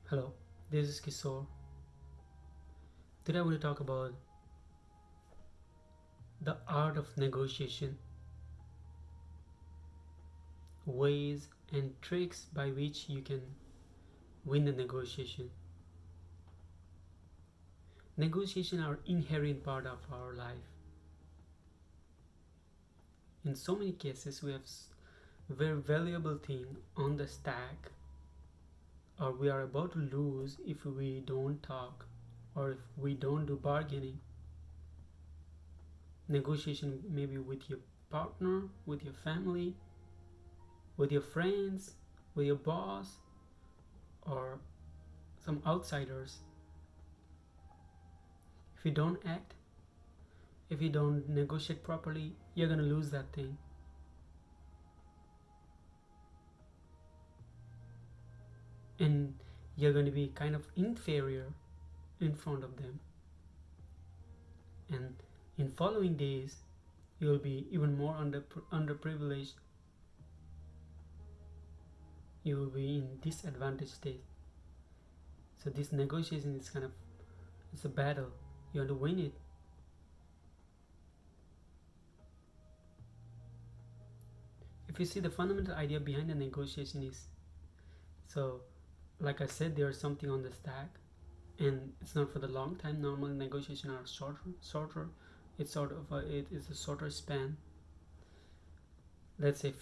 Hello, this is Kishore. Today I want to talk about the art of negotiation, ways and tricks by which you can win the negotiation. Negotiation are inherent part of our life. In so many cases, we have very valuable thing on the stack, or we are about to lose if we don't talk, or if we don't do bargaining. Negotiation maybe with your partner, with your family, with your friends, with your boss, or some outsiders. If you don't act, if you don't negotiate properly, you're gonna lose that thing. And you're going to be kind of inferior in front of them. And in following days, you'll be even more underprivileged. You will be in disadvantaged state. So this negotiation is it's a battle. You want to win it. If you see, the fundamental idea behind the negotiation is, so like I said, there's something on the stack, and it's not for the long time. Normally negotiation are shorter. It's it is a shorter span. Let's say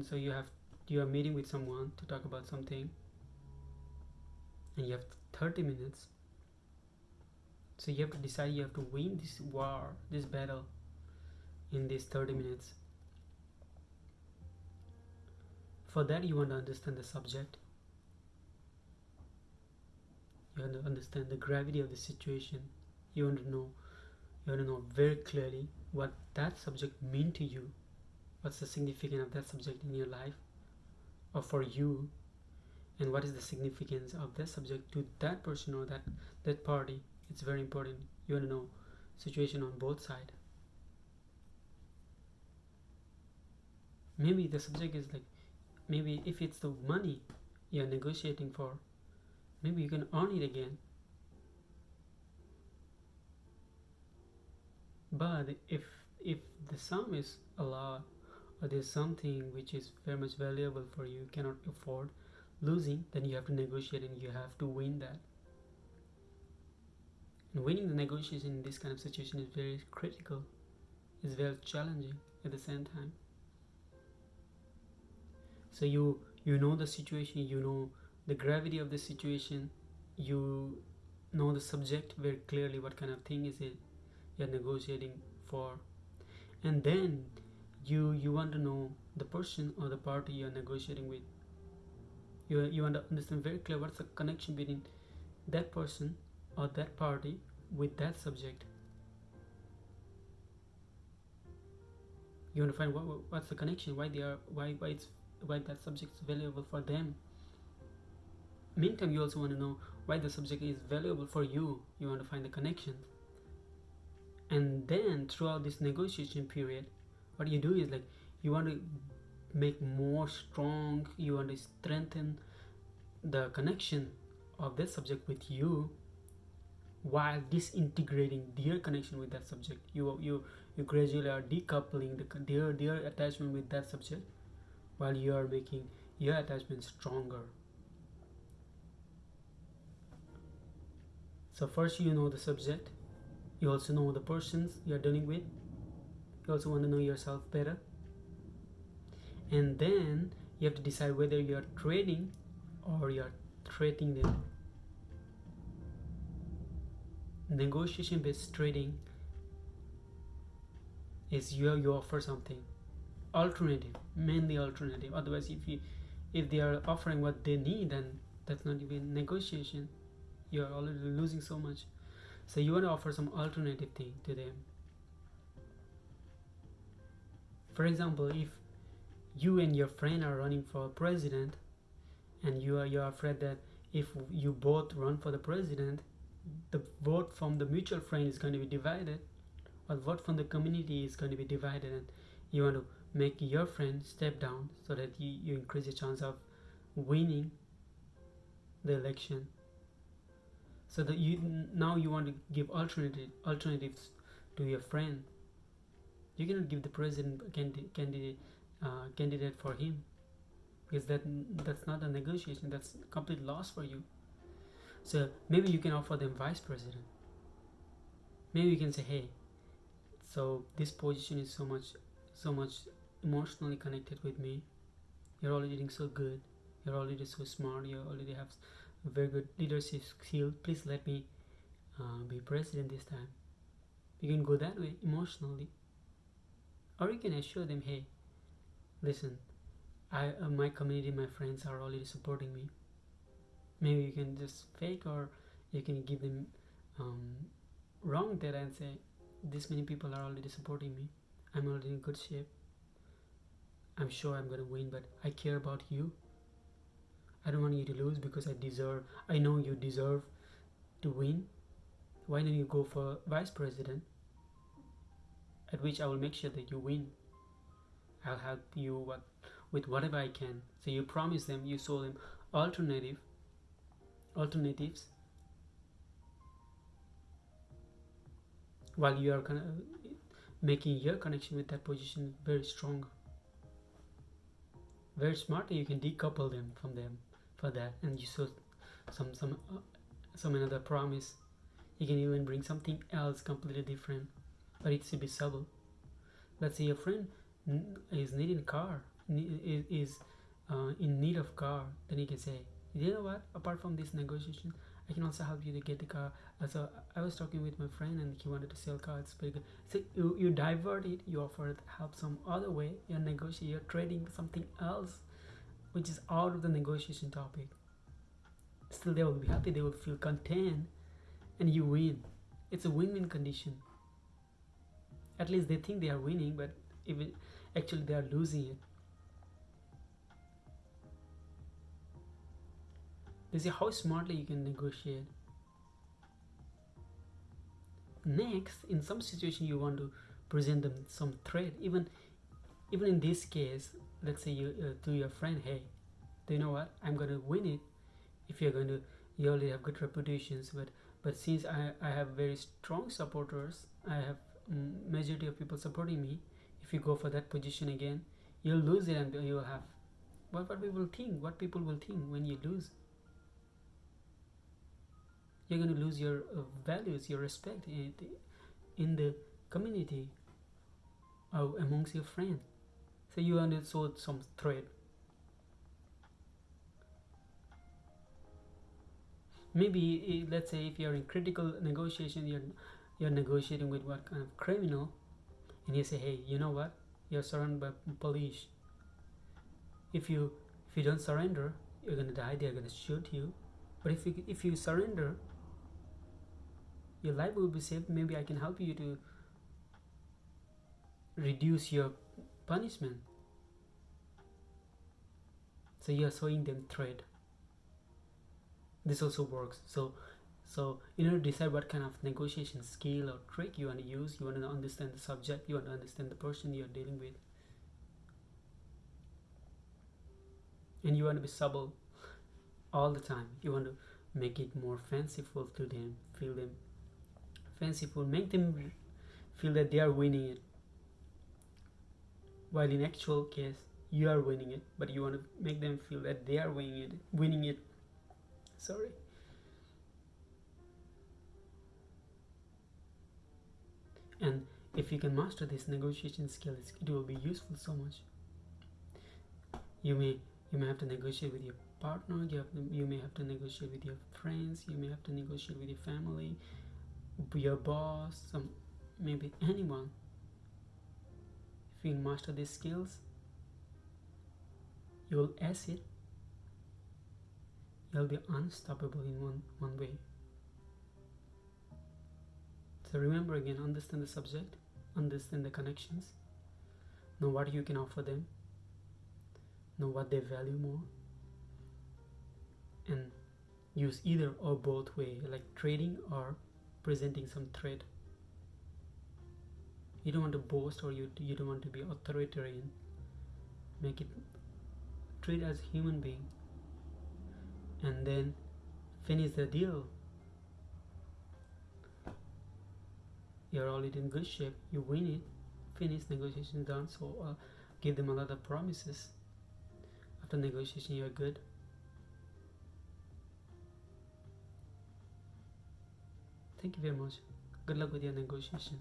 so you are meeting with someone to talk about something, and you have 30 minutes. So you have to decide, you have to win this war, this battle, in these 30 minutes. For that, you want to understand the subject. You want to understand the gravity of the situation. You want to know very clearly what that subject mean to you. What's the significance of that subject in your life or for you, and what is the significance of that subject to that person or that party. It's very important. You want to know situation on both sides. Maybe the subject is like, maybe if it's the money you're negotiating for, maybe you can earn it again. But if the sum is a lot, or there's something which is very much valuable for you, cannot afford losing, then you have to negotiate and you have to win that. And winning the negotiation in this kind of situation is very critical. It's very challenging at the same time. So you know the situation, you know the gravity of the situation, you know the subject very clearly, what kind of thing is it you're negotiating for, and then you want to know the person or the party you're negotiating with. You want to understand very clear what's the connection between that person or that party with that subject. You want to find what's the connection, why they are why that subject is valuable for them. Meantime, you also want to know why the subject is valuable for you. You want to find the connections. And then throughout this negotiation period, what you do is like, you want to make more strong, you want to strengthen the connection of that subject with you, while disintegrating their connection with that subject. You gradually are decoupling their attachment with that subject, while you are making your attachment stronger. So first you know the subject, you also know the persons you're dealing with, you also want to know yourself better, and then you have to decide whether you're trading or you're threatening them. Negotiation based trading is you offer something alternative, mainly alternative. Otherwise, if they are offering what they need, then that's not even negotiation. You are already losing so much. So you want to offer some alternative thing to them. For example, if you and your friend are running for president, and you are afraid that if you both run for the president, the vote from the mutual friend is going to be divided, or the vote from the community is going to be divided, and you want to make your friend step down so that you increase your chance of winning. the election. So that you now you want to give alternatives to your friend. You cannot give the president candidate for him, because that's not a negotiation. That's complete loss for you. So maybe you can offer them vice president. Maybe you can say, hey, so this position is so much emotionally connected with me. You're already doing so good. You're already so smart. You already have very good leadership skill. Please let me be president this time. You can go that way emotionally, or you can assure them, hey, listen, my community, my friends are already supporting me. Maybe you can just fake, or you can give them um, wrong data and say, this many people are already supporting me. I'm already in good shape. I'm sure I'm gonna win, but I care about you. I don't want you to lose because I know you deserve to win. Why don't you go for vice president? At which I will make sure that you win. I'll help you with whatever I can. So you promise them, you show them alternatives, while you are making your connection with that position very strong. Very smartly, you can decouple them from them for that, and you show some another promise. You can even bring something else completely different, but it should be subtle. Let's say your friend is needing a car, is in need of car. Then you can say, you know what? Apart from this negotiation, I can also help you to get the car. So I was talking with my friend, and he wanted to sell cars. It's pretty good. So you divert it. You offer help some other way. You're negotiating. You're trading something else, which is out of the negotiation topic. Still, they will be happy. They will feel content, and you win. It's a win-win condition. At least they think they are winning, but actually they are losing it. They see how smartly you can negotiate. Next, in some situation, you want to present them some threat. Even in this case, let's say you to your friend, hey, do you know what? I'm gonna win it. If you're going to, you already have good reputations, but since I have very strong supporters, I have majority of people supporting me. If you go for that position again, you'll lose it, and you'll have what people will think when you lose. You're going to lose your values, your respect in the community or amongst your friends. So you want to show some threat. Maybe let's say if you're in critical negotiation, you're negotiating with what kind of criminal, and you say, hey, you know what? You're surrounded by police. If you don't surrender, you're gonna die. They're gonna shoot you. But if you surrender, your life will be saved. Maybe I can help you to reduce your punishment. So you are showing them threat. This also works. So in order to decide what kind of negotiation skill or trick you want to use, you want to understand the subject, you want to understand the person you're dealing with, and you want to be subtle all the time. You want to make it more fanciful to them, feel them fanciful, make them feel that they are winning it, while in actual case you are winning it, but you want to make them feel that they are winning it. Sorry. And if you can master this negotiation skill, it will be useful so much. You may have to negotiate with your partner. You may have to negotiate with your friends. You may have to negotiate with your family, your boss, maybe anyone. If you master these skills, you will ace it. You'll be unstoppable in one way. So remember again, understand the subject, understand the connections, know what you can offer them, know what they value more, and use either or both way, like trading or presenting some threat. You don't want to boast, or you don't want to be authoritarian. Make it treat as human being, and then finish the deal. You're already in good shape. You win it. Finish, negotiation done. So give them a lot of promises. After negotiation, you're good. Thank you very much. Good luck with your negotiation.